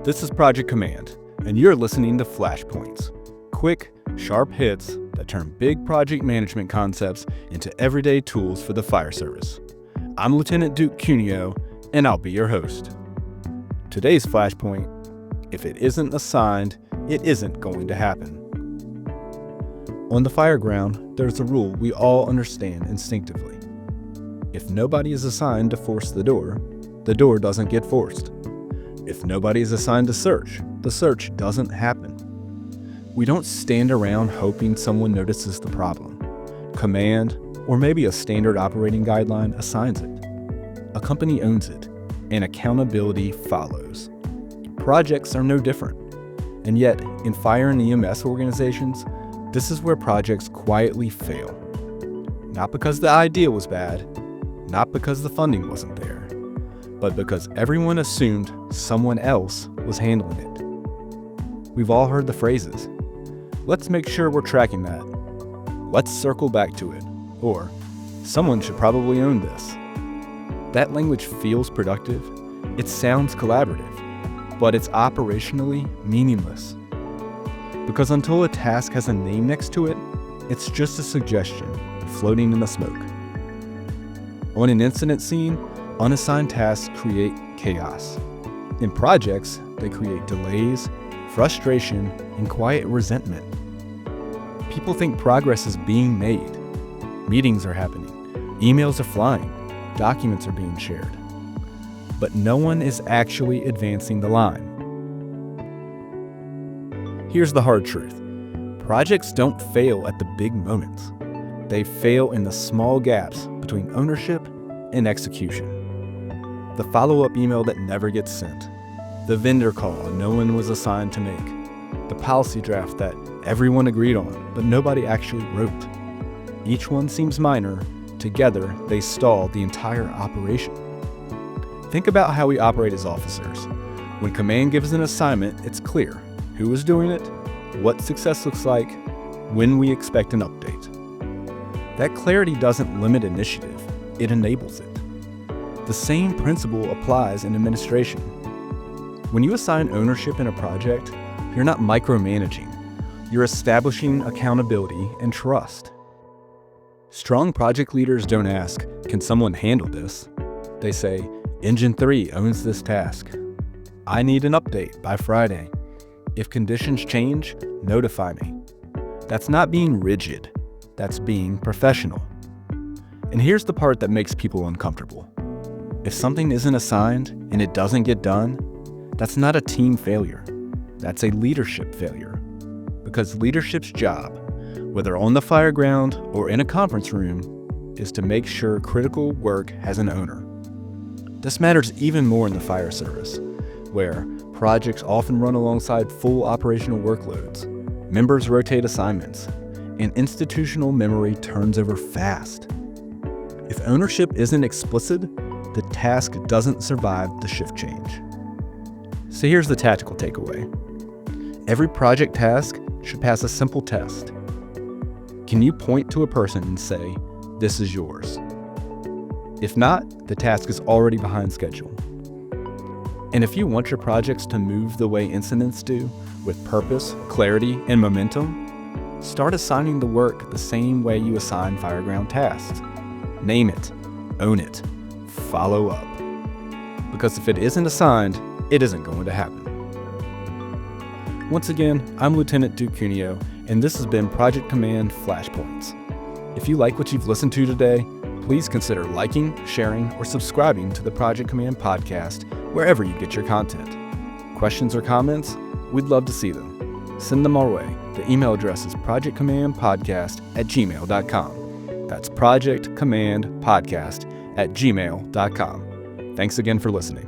This is Project Command, and you're listening to Flashpoints, quick, sharp hits that turn big project management concepts into everyday tools for the fire service. I'm Lieutenant Duke Cuneo, and I'll be your host. Today's Flashpoint: if it isn't assigned, it isn't going to happen. On the fireground, there's a rule we all understand instinctively. If nobody is assigned to force the door doesn't get forced. If nobody is assigned to search, the search doesn't happen. We don't stand around hoping someone notices the problem. Command, or maybe a standard operating guideline, assigns it. A company owns it, and accountability follows. Projects are no different. And yet, in fire and EMS organizations, this is where projects quietly fail. Not because the idea was bad, not because the funding wasn't there, but because everyone assumed someone else was handling it. We've all heard the phrases, "Let's make sure we're tracking that," "Let's circle back to it," or "Someone should probably own this." That language feels productive, it sounds collaborative, but it's operationally meaningless. Because until a task has a name next to it, it's just a suggestion floating in the smoke. On an incident scene, unassigned tasks create chaos. In projects, they create delays, frustration, and quiet resentment. People think progress is being made. Meetings are happening, emails are flying, documents are being shared. But no one is actually advancing the line. Here's the hard truth. Projects don't fail at the big moments. They fail in the small gaps between ownership and execution. The follow-up email that never gets sent. The vendor call no one was assigned to make. The policy draft that everyone agreed on, but nobody actually wrote. Each one seems minor. Together, they stall the entire operation. Think about how we operate as officers. When command gives an assignment, it's clear who is doing it, what success looks like, when we expect an update. That clarity doesn't limit initiative, it enables it. The same principle applies in administration. When you assign ownership in a project, you're not micromanaging. You're establishing accountability and trust. Strong project leaders don't ask, "Can someone handle this?" They say, "Engine 3 owns this task. I need an update by Friday. If conditions change, notify me." That's not being rigid. That's being professional. And here's the part that makes people uncomfortable. If something isn't assigned and it doesn't get done, that's not a team failure. That's a leadership failure. Because leadership's job, whether on the fireground or in a conference room, is to make sure critical work has an owner. This matters even more in the fire service, where projects often run alongside full operational workloads, members rotate assignments, and institutional memory turns over fast. If ownership isn't explicit, the task doesn't survive the shift change. So here's the tactical takeaway. Every project task should pass a simple test. Can you point to a person and say, "This is yours"? If not, the task is already behind schedule. And if you want your projects to move the way incidents do, with purpose, clarity, and momentum, start assigning the work the same way you assign fireground tasks. Name it, own it, follow up. Because if it isn't assigned, it isn't going to happen. Once again, I'm Lieutenant Duke Cuneo, and this has been Project Command Flashpoints. If you like what you've listened to today, please consider liking, sharing, or subscribing to the Project Command podcast wherever you get your content. Questions or comments? We'd love to see them. Send them our way. The email address is projectcommandpodcast@gmail.com. That's projectcommandpodcast@gmail.com. Thanks again for listening.